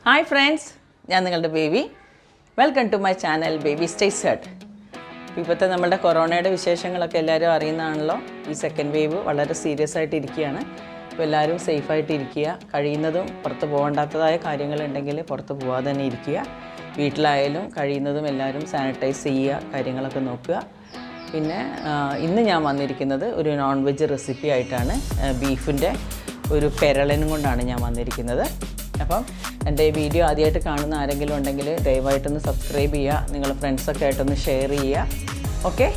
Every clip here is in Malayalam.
Hi friends, ഞാൻ നിങ്ങളുടെ Baby. Welcome to my channel Baby stay set. ഇപ്പോഴത്തെ നമ്മുടെ കൊറോണയുടെ വിശേഷങ്ങളൊക്കെ എല്ലാവരും അറിയുന്നതാണല്ലോ. ഈ സെക്കൻഡ് വേവ് വളരെ സീരിയസ് ആയിട്ട് ഇരിക്കുകയാണ്. അപ്പോൾ എല്ലാവരും സേഫായിട്ട് ഇരിക്കുക. കഴിയുന്നതും പുറത്ത് പോകേണ്ടാത്തതായ കാര്യങ്ങളുണ്ടെങ്കിൽ പുറത്ത് പോകാതെ തന്നെ ഇരിക്കുക. വീട്ടിലായാലും കഴിയുന്നതും എല്ലാവരും സാനിറ്റൈസ് ചെയ്യുക, കാര്യങ്ങളൊക്കെ നോക്കുക. പിന്നെ ഇന്ന് ഞാൻ വന്നിരിക്കുന്നത് ഒരു നോൺ വെജ് റെസിപ്പി ആയിട്ടാണ്. ബീഫിൻ്റെ ഒരു പെരളനും കൊണ്ടാണ് ഞാൻ വന്നിരിക്കുന്നത്. അപ്പം എൻ്റെ ഈ വീഡിയോ ആദ്യമായിട്ട് കാണുന്ന ആരെങ്കിലും ഉണ്ടെങ്കിൽ ദയവായിട്ടൊന്ന് സബ്സ്ക്രൈബ് ചെയ്യുക, നിങ്ങൾ ഫ്രണ്ട്സൊക്കെ ആയിട്ടൊന്ന് ഷെയർ ചെയ്യുക. ഓക്കെ,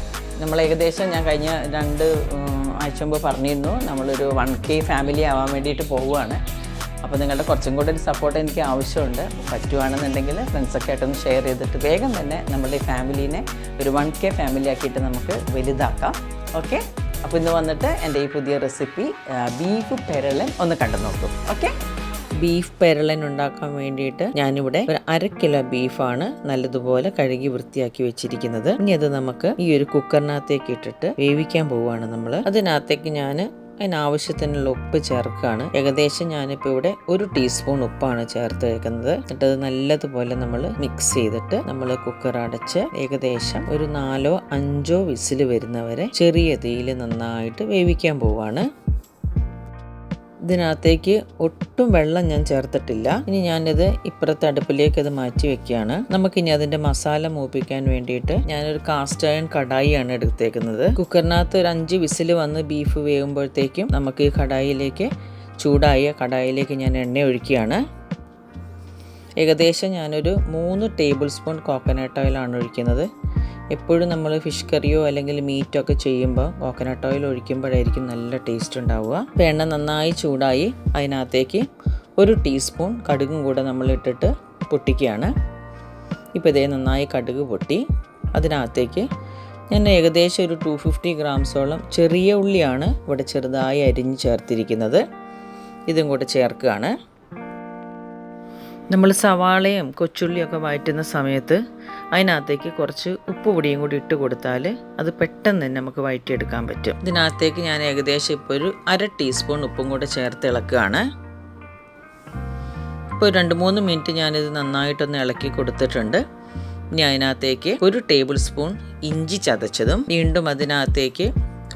നമ്മൾ ഏകദേശം ഞാൻ കഴിഞ്ഞ 2 ആഴ്ച മുമ്പ് പറഞ്ഞിരുന്നു നമ്മളൊരു 1K ഫാമിലി ആവാൻ വേണ്ടിയിട്ട് പോവുകയാണ്. അപ്പോൾ നിങ്ങളുടെ കുറച്ചും കൂടെ ഒരു സപ്പോർട്ട് എനിക്ക് ആവശ്യമുണ്ട്. പറ്റുവാണെന്നുണ്ടെങ്കിൽ ഫ്രണ്ട്സൊക്കെ ആയിട്ടൊന്ന് ഷെയർ ചെയ്തിട്ട് വേഗം തന്നെ നമ്മുടെ ഈ ഫാമിലീനെ ഒരു 1K ഫാമിലി ആക്കിയിട്ട് നമുക്ക് വലുതാക്കാം. ഓക്കെ, അപ്പോൾ ഇന്ന് വന്നിട്ട് എൻ്റെ ഈ പുതിയ റെസിപ്പി ബീഫ് പെരളൻ ഒന്ന് കണ്ടു നോക്കും. ഓക്കെ, ബീഫ് പെരളൻ ഉണ്ടാക്കാൻ വേണ്ടിയിട്ട് ഞാനിവിടെ ഒരു 1/2 കിലോ ബീഫാണ് നല്ലതുപോലെ കഴുകി വൃത്തിയാക്കി വെച്ചിരിക്കുന്നത്. ഇനി അത് നമുക്ക് ഈ ഒരു കുക്കറിനകത്തേക്ക് ഇട്ടിട്ട് വേവിക്കാൻ പോവുകയാണ് നമ്മൾ. അതിനകത്തേക്ക് ഞാൻ അതിനാവശ്യത്തിനുള്ള ഉപ്പ് ചേർക്കുകയാണ്. ഏകദേശം ഞാനിപ്പോൾ ഇവിടെ 1 ടീസ്പൂൺ ഉപ്പാണ് ചേർത്ത് വെക്കുന്നത്. എന്നിട്ട് അത് നല്ലതുപോലെ നമ്മൾ മിക്സ് ചെയ്തിട്ട് നമ്മൾ കുക്കർ അടച്ച് ഏകദേശം ഒരു 4-5 വിസിൽ വരുന്നവരെ ചെറിയ തീയിൽ നന്നായിട്ട് വേവിക്കാൻ പോവുകയാണ്. ഇതിനകത്തേക്ക് ഒട്ടും വെള്ളം ഞാൻ ചേർത്തിട്ടില്ല. ഇനി ഞാനിത് ഇപ്പുറത്തെ അടുപ്പിലേക്ക് അത് മാറ്റി വെക്കുകയാണ്. നമുക്കിനി അതിൻ്റെ മസാല മൂപ്പിക്കാൻ വേണ്ടിയിട്ട് ഞാനൊരു കാസ്റ്റ് അയൺ കടായിയാണ് എടുത്തേക്കുന്നത്. കുക്കറിനകത്ത് ഒരു 5 വിസിൽ വന്ന് ബീഫ് വേകുമ്പോഴത്തേക്കും നമുക്ക് ഈ കടായിലേക്ക് ചൂടായ കടായിലേക്ക് ഞാൻ എണ്ണ ഒഴിക്കുകയാണ്. ഏകദേശം ഞാനൊരു 3 ടേബിൾ സ്പൂൺ കോക്കനട്ട് ഓയിലാണ് ഒഴിക്കുന്നത്. എപ്പോഴും നമ്മൾ ഫിഷ് കറിയോ അല്ലെങ്കിൽ മീറ്റോ ഒക്കെ ചെയ്യുമ്പോൾ കോക്കനട്ട് ഓയിൽ ഒഴിക്കുമ്പോഴായിരിക്കും നല്ല ടേസ്റ്റ് ഉണ്ടാവുക. അപ്പോൾ എണ്ണ നന്നായി ചൂടായി അതിനകത്തേക്ക് 1 ടീസ്പൂൺ കടുകും കൂടെ നമ്മൾ ഇട്ടിട്ട് പൊട്ടിക്കുകയാണ്. ഇപ്പോൾ ഇതേ നന്നായി കടുക് പൊട്ടി. അതിനകത്തേക്ക് ഞാൻ ഏകദേശം ഒരു 250 ഗ്രാംസോളം ചെറിയ ഉള്ളിയാണ് ഇവിടെ ചെറുതായി അരിഞ്ഞ് ചേർത്തിരിക്കുന്നത്. ഇതും കൂടെ ചേർക്കുകയാണ്. നമ്മൾ സവാളയും കൊച്ചുള്ളിയൊക്കെ വഴറ്റുന്ന സമയത്ത് അതിനകത്തേക്ക് കുറച്ച് ഉപ്പ് പൊടിയും കൂടി ഇട്ട് കൊടുത്താൽ അത് പെട്ടെന്ന് തന്നെ നമുക്ക് വഴറ്റിയെടുക്കാൻ പറ്റും. ഇതിനകത്തേക്ക് ഞാൻ ഏകദേശം ഇപ്പോൾ ഒരു 1/2 ടീസ്പൂൺ ഉപ്പും കൂടെ ചേർത്ത് ഇളക്കുകയാണ്. ഇപ്പോൾ 2-3 മിനിറ്റ് ഞാനിത് നന്നായിട്ടൊന്ന് ഇളക്കി കൊടുത്തിട്ടുണ്ട്. ഇനി അതിനകത്തേക്ക് 1 ടേബിൾ സ്പൂൺ ഇഞ്ചി ചതച്ചതും വീണ്ടും അതിനകത്തേക്ക്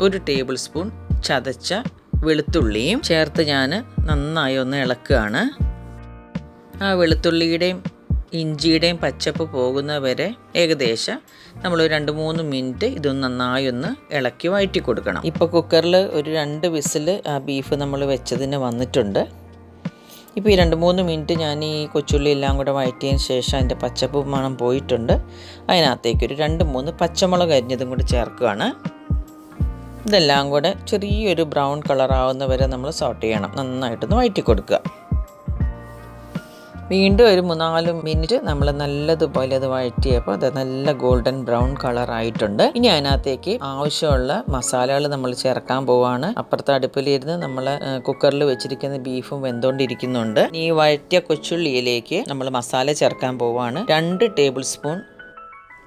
1 ടേബിൾ സ്പൂൺ ചതച്ച വെളുത്തുള്ളിയും ചേർത്ത് ഞാൻ നന്നായി ഒന്ന് ഇളക്കുകയാണ്. ആ വെളുത്തുള്ളിയുടെയും ഇഞ്ചിയുടെയും പച്ചപ്പ് പോകുന്നവരെ ഏകദേശം നമ്മൾ 2-3 മിനിറ്റ് ഇതൊന്ന് നന്നായി ഒന്ന് ഇളക്കി വഴറ്റി കൊടുക്കണം. ഇപ്പോൾ കുക്കറിൽ ഒരു 2 വിസിൽ ആ ബീഫ് നമ്മൾ വെച്ചതിന് വന്നിട്ടുണ്ട്. ഇപ്പോൾ ഈ 2-3 മിനിറ്റ് ഞാൻ ഈ കൊച്ചുള്ളി എല്ലാം കൂടെ വഴറ്റിയതിന് ശേഷം അതിൻ്റെ പച്ചപ്പ് മണം പോയിട്ടുണ്ട്. അതിനകത്തേക്ക് ഒരു 2-3 പച്ചമുളക് അരിഞ്ഞതും കൂടി ചേർക്കുകയാണ്. ഇതെല്ലാം കൂടെ ചെറിയൊരു ബ്രൗൺ കളറാവുന്നവരെ നമ്മൾ സോട്ട് ചെയ്യണം. നന്നായിട്ടൊന്ന് വഴറ്റി കൊടുക്കുക. വീണ്ടും ഒരു 3-4 മിനിറ്റ് നമ്മൾ നല്ലതുപോലെ അത് വഴറ്റിയപ്പോൾ അത് നല്ല ഗോൾഡൻ ബ്രൗൺ കളറായിട്ടുണ്ട്. ഇനി അതിനകത്തേക്ക് ആവശ്യമുള്ള മസാലകൾ നമ്മൾ ചേർക്കാൻ പോവാണ്. അപ്പുറത്തെ അടുപ്പിലിരുന്ന് നമ്മൾ കുക്കറിൽ വെച്ചിരിക്കുന്ന ബീഫും വെന്തുകൊണ്ടിരിക്കുന്നുണ്ട്. ഈ വഴറ്റിയ കൊച്ചുള്ളിയിലേക്ക് നമ്മൾ മസാല ചേർക്കാൻ പോവാണ്. 2 ടേബിൾ സ്പൂൺ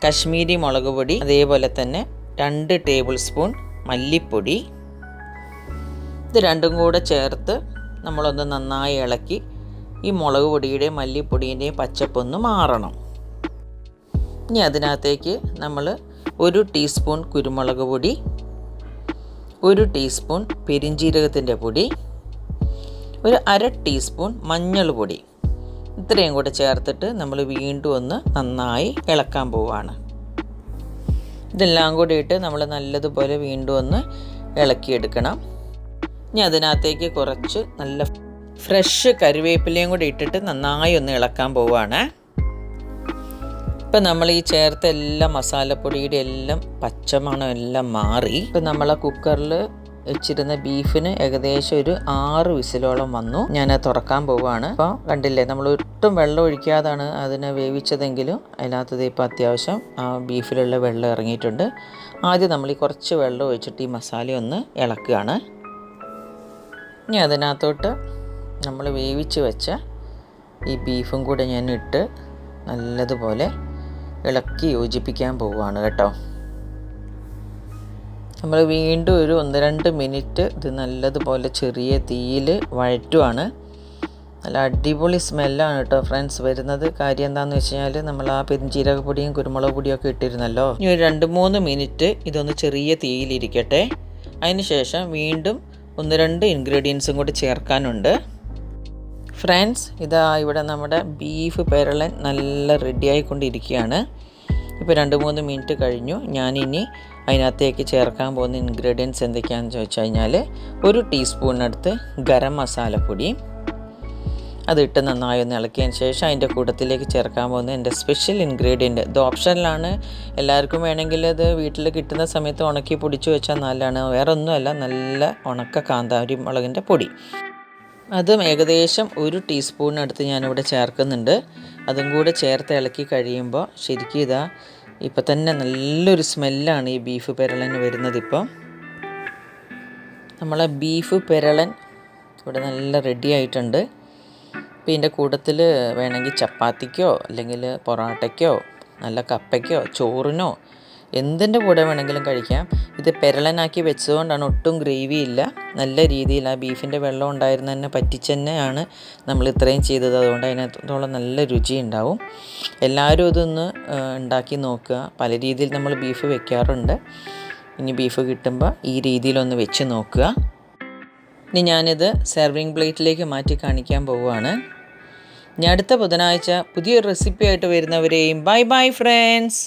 കശ്മീരി മുളക് പൊടി, അതേപോലെ തന്നെ 2 ടേബിൾ സ്പൂൺ മല്ലിപ്പൊടി. ഇത് രണ്ടും കൂടെ ചേർത്ത് നമ്മളൊന്ന് നന്നായി ഇളക്കി ഈ മുളക് പൊടിയുടെയും മല്ലിപ്പൊടിയുടെയും പച്ചപ്പൊന്ന് മാറണം. ഇനി അതിനകത്തേക്ക് നമ്മൾ 1 ടീസ്പൂൺ കുരുമുളക് പൊടി, 1 ടീസ്പൂൺ പെരിഞ്ജീരകത്തിൻ്റെ പൊടി, ഒരു 1/2 ടീസ്പൂൺ മഞ്ഞൾ പൊടി, ഇത്രയും കൂടെ ചേർത്തിട്ട് നമ്മൾ വീണ്ടും ഒന്ന് നന്നായി ഇളക്കാൻ പോവുകയാണ്. ഇതെല്ലാം കൂടി ഇട്ട് നമ്മൾ നല്ലതുപോലെ വീണ്ടും ഒന്ന് ഇളക്കിയെടുക്കണം. ഇനി അതിനകത്തേക്ക് കുറച്ച് നല്ല ഫ്രഷ് കറിവേപ്പിലയും കൂടി ഇട്ടിട്ട് നന്നായി ഒന്ന് ഇളക്കാൻ പോവുകയാണ്. ഇപ്പം നമ്മൾ ഈ ചേർത്ത എല്ലാ മസാലപ്പൊടിയുടെ എല്ലാം പച്ചമണം എല്ലാം മാറി. ഇപ്പം നമ്മൾ കുക്കറിൽ വെച്ചിരുന്ന ബീഫിന് ഏകദേശം ഒരു 6 വിസിലോളം വന്നു. ഞാനത് തുറക്കാൻ പോവുകയാണ്. അപ്പോൾ കണ്ടില്ലേ, നമ്മൾ ഒട്ടും വെള്ളം ഒഴിക്കാതാണ് അതിനെ വേവിച്ചതെങ്കിലും അതിനകത്തത് ഇപ്പോൾ അത്യാവശ്യം ആ ബീഫിലുള്ള വെള്ളം ഇറങ്ങിയിട്ടുണ്ട്. ആദ്യം നമ്മൾ ഈ കുറച്ച് വെള്ളം ഒഴിച്ചിട്ട് ഈ മസാല ഒന്ന് ഇളക്കുകയാണ്. ഇനി അതിനകത്തോട്ട് നമ്മൾ വേവിച്ച് വെച്ച ഈ ബീഫും കൂടെ ഞാൻ ഇട്ട് നല്ലതുപോലെ ഇളക്കി യോജിപ്പിക്കാൻ പോവുകയാണ് കേട്ടോ. നമ്മൾ വീണ്ടും ഒരു 1-2 മിനിറ്റ് ഇത് നല്ലതുപോലെ ചെറിയ തീയിൽ വഴറ്റുവാണ്. നല്ല അടിപൊളി സ്മെല്ലാണ് കേട്ടോ ഫ്രണ്ട്സ് വരുന്നത്. കാര്യം എന്താണെന്ന് വെച്ച് കഴിഞ്ഞാൽ നമ്മൾ ആ പെരുംജീരകപ്പൊടിയും കുരുമുളക് പൊടിയൊക്കെ ഇട്ടിരുന്നല്ലോ. ഇനി ഒരു 2-3 മിനിറ്റ് ഇതൊന്ന് ചെറിയ തീയിലിരിക്കട്ടെ. അതിന് ശേഷം വീണ്ടും 1-2 ഇൻഗ്രീഡിയൻസും കൂടി ചേർക്കാനുണ്ട്. ഫ്രണ്ട്സ്, ഇതാ ഇവിടെ നമ്മുടെ ബീഫ് പെരളൻ നല്ല റെഡിയായിക്കൊണ്ടിരിക്കുകയാണ്. ഇപ്പോൾ 2-3 മിനിറ്റ് കഴിഞ്ഞു. ഞാനിനി അതിനകത്തേക്ക് ചേർക്കാൻ പോകുന്ന ഇൻഗ്രീഡിയൻസ് എന്തൊക്കെയാണെന്ന് ചോദിച്ചു കഴിഞ്ഞാൽ 1 ടീസ്പൂണിനടുത്ത് ഗരം മസാലപ്പൊടി, അതിട്ട് നന്നായി ഒന്ന് ഇളക്കിയതിന് ശേഷം അതിൻ്റെ കൂട്ടത്തിലേക്ക് ചേർക്കാൻ പോകുന്ന എൻ്റെ സ്പെഷ്യൽ ഇൻഗ്രീഡിയൻറ്റ്. ഇത് ഓപ്ഷനിലാണ്. എല്ലാവർക്കും വേണമെങ്കിൽ അത് വീട്ടിൽ കിട്ടുന്ന സമയത്ത് ഉണക്കി പൊടിച്ച് വെച്ചാൽ നല്ലതാണ്. വേറെ ഒന്നുമല്ല, നല്ല ഉണക്ക കാന്താരി മുളകിൻ്റെ പൊടി. അതും ഏകദേശം 1 ടീസ്പൂണിനടുത്ത് ഞാനിവിടെ ചേർക്കുന്നുണ്ട്. അതും കൂടെ ചേർത്ത് ഇളക്കി കഴിയുമ്പോൾ ശരിക്കും ഇതാ ഇപ്പം തന്നെ നല്ലൊരു സ്മെല്ലാണ് ഈ ബീഫ് പെരളന് വരുന്നത്. ഇപ്പോൾ നമ്മളെ ബീഫ് പെരളൻ ഇവിടെ നല്ല റെഡി ആയിട്ടുണ്ട്. ഇപ്പോൾ ഇതിൻ്റെ കൂട്ടത്തിൽ വേണമെങ്കിൽ ചപ്പാത്തിക്കോ അല്ലെങ്കിൽ പൊറോട്ടയ്ക്കോ നല്ല കപ്പയ്ക്കോ ചോറിനോ എന്തിൻ്റെ കൂടെ വേണമെങ്കിലും കഴിക്കാം. ഇത് പെരളനാക്കി വെച്ചതുകൊണ്ടാണ് ഒട്ടും ഗ്രേവി ഇല്ല. നല്ല രീതിയിൽ ആ ബീഫിൻ്റെ വെള്ളം ഉണ്ടായിരുന്ന തന്നെ പറ്റിച്ച് തന്നെയാണ് നമ്മൾ ഇത്രയും ചെയ്തത്. അതുകൊണ്ട് അതിനകത്തോളം നല്ല രുചി ഉണ്ടാവും. എല്ലാവരും ഇതൊന്ന് ഉണ്ടാക്കി നോക്കുക. പല രീതിയിൽ നമ്മൾ ബീഫ് വെക്കാറുണ്ട്. ഇനി ബീഫ് കിട്ടുമ്പോൾ ഈ രീതിയിലൊന്ന് വെച്ച് നോക്കുക. ഇനി ഞാനിത് സെർവിങ് പ്ലേറ്റിലേക്ക് മാറ്റി കാണിക്കാൻ പോവുകയാണ്. ഇനി അടുത്ത ബുധനാഴ്ച പുതിയൊരു റെസിപ്പി ആയിട്ട് വരുന്നവരെയും ബൈ ബൈ ഫ്രണ്ട്സ്.